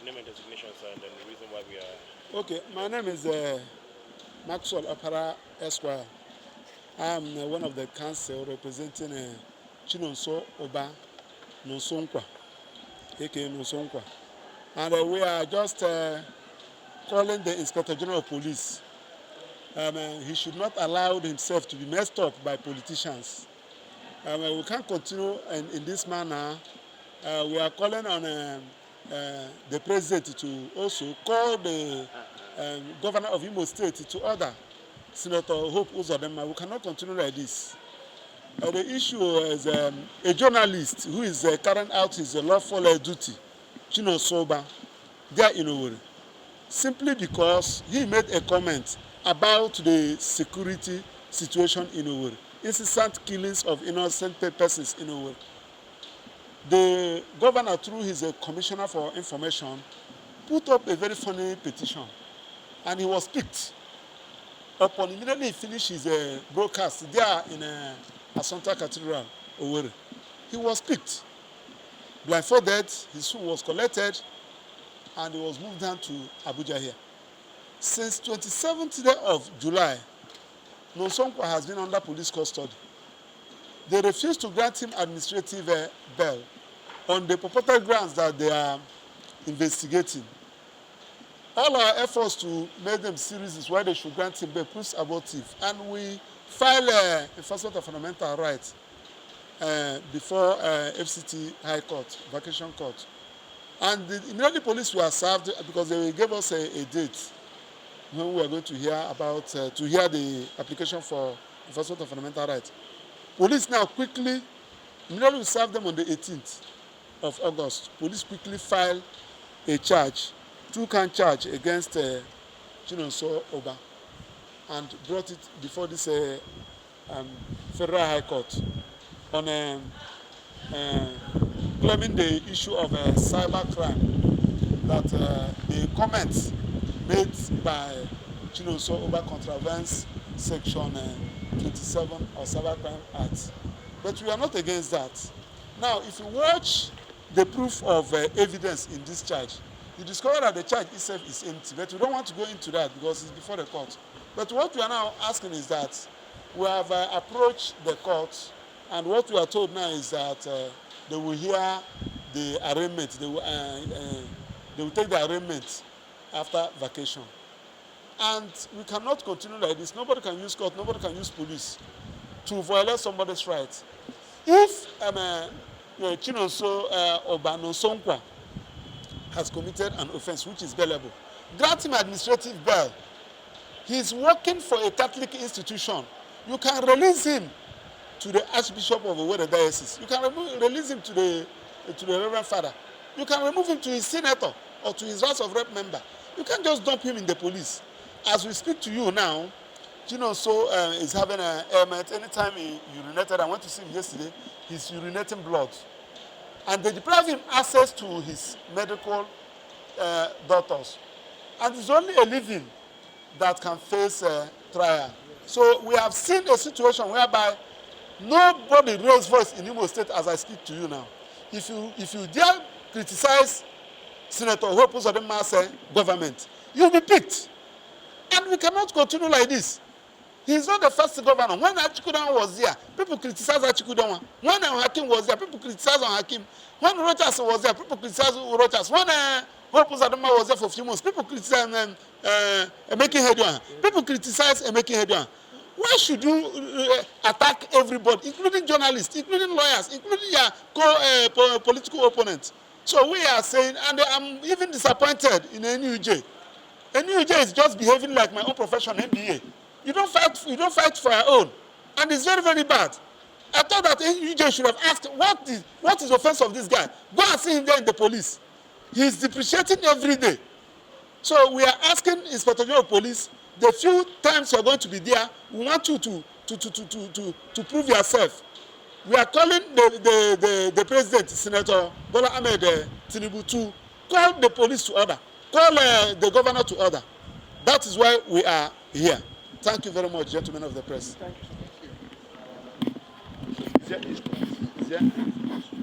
name and designation, sir, and then the reason why we are... Okay, my name is Maxwell, Okpara, Esquire. I am one of the council representing Chinonso Oba Nonsonkwa, aka Nonsonkwa. And we are just calling the Inspector General of Police. He should not allow himself to be messed up by politicians. We can't continue in this manner. We are calling on the president to also call the governor of Imo State to order Senator Hope Uzodimma. We cannot continue like this. The issue is a journalist who is carrying out his lawful duty, Chino Soba, there in Owerri, simply because he made a comment about the security situation in Owerri, incessant killings of innocent persons in Owerri. The governor, through his commissioner for information, put up a very funny petition, and he was picked. Upon immediately he finished his broadcast there in Asanta Cathedral, Owerri, he was picked. Blindfolded, his phone was collected, and he was moved down to Abuja here. Since 27th day of July, Nonsonkwa has been under police custody. They refused to grant him administrative bail on the purported grounds that they are investigating. All our efforts to make them serious is why they should grant him bail proves abortive. And we file enforcement of fundamental rights before FCT High Court, Vacation Court. And immediately police were served because they gave us a date when we are going to hear about, to hear the application for enforcement of fundamental rights. Police now quickly, immediately we served them on the 18th of August. Police quickly filed a charge, two-count charge against Chinonso Oba, and brought it before this Federal High Court on claiming the issue of cyber crime, that the comments made by Chinonso Oba contravenes Section 27 of Cybercrime Act. But we are not against that. Now, if you watch the proof of evidence in this charge, you discover that the charge itself is empty. But we don't want to go into that because it's before the court. But what we are now asking is that we have approached the court, and what we are told now is that they will hear the arraignment. They will take the arraignment after vacation. And we cannot continue like this. Nobody can use court, nobody can use police to violate somebody's rights. If Chinonso Oba Nonsonkwa has committed an offense which is bailable, grant him administrative bail. He is working for a Catholic institution. You can release him to the Archbishop of Owerri Diocese. You can release him to the Reverend Father. You can remove him to his senator or to his House of Rep member. You can't just dump him in the police. As we speak to you now, Chinonso is having an ailment. Anytime he urinated, I went to see him yesterday, he's urinating blood. And they deprive him access to his medical doctors. And it's only a living that can face trial. So we have seen a situation whereby nobody raised voice in Imo State as I speak to you now. If you dare criticize Senator Hope Uzodimma's government, you'll be picked. And we cannot continue like this. He's not the first governor. When Achikudan was there, people criticized Achikudan. When Hakim was there, people criticized Hakim. When Rochas was there, people criticized Rochas. When Hope Uzodimma was there for a few months, people criticized Emeki Hedwan. People criticized Emeki Hedwan. Why should you attack everybody, including journalists, including lawyers, including your political opponents? So we are saying, and I'm even disappointed in NUJ. NUJ is just behaving like my own profession, MBA. You don't fight for your own, and it's very, very bad. I thought that NUJ should have asked, what is the offense of this guy? Go and see him there in the police. He's depreciating every day. So we are asking Inspector General of Police, the few times you're going to be there, we want you to prove yourself. We are calling the president, Senator Bola Ahmed Tinubu, to call the police to order, call the governor to order. That is why we are here. Thank you very much, gentlemen of the press. Thank you. agenda.